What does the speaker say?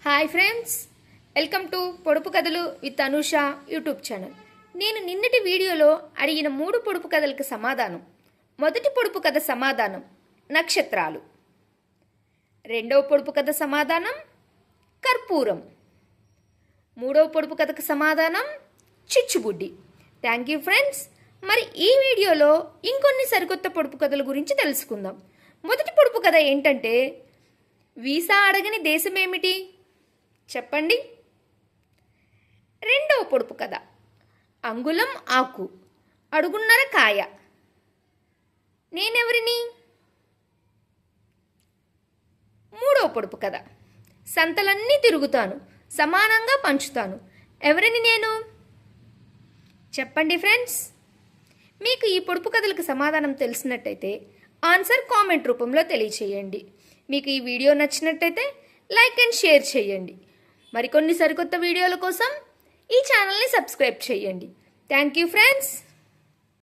Hi friends, welcome to పొడుపు కథలు with Anusha YouTube channel. నేను నిన్నటి వీడియోలో అడిగిన 3 పొడుపు కథలకు సమాధానం. మొదటి పొడుపు కథ సమాధానం నక్షత్రాలు. రెండవ పొడుపు కథ సమాధానం కర్పూరం. మూడవ పొడుపు కథకు సమాధానం చిచ్చుబుడ్డి. Thank you friends. మరి ఈ వీడియోలో ఇంకొన్ని సరికొత్త పొడుపు కథల గురించి తెలుసుకుందాం. మొదటి పొడుపు కథ ఏంటంటే, వీసా అడగని దేశం ఏమిటి చెప్పండి. రెండవ పొడుపు కథ అంగుళం ఆకు అడుగున్నర కాయ. నేనెవరిని? మూడవ పొడుపు కథ సంతలన్నీ తిరుగుతాను, సమానంగా పంచుతాను. ఎవరిని నేను? చెప్పండి ఫ్రెండ్స్. మీకు ఈ పొడుపు కథలకు సమాధానం తెలిసినట్టయితే ఆన్సర్ కామెంట్ రూపంలో తెలియచేయండి. మీకు ఈ వీడియో నచ్చినట్టయితే లైక్ అండ్ షేర్ చేయండి. మరికొన్ని సరికొత్త వీడియోల కోసం ఈ ఛానల్ని సబ్స్క్రైబ్ చేయండి. Thank you friends.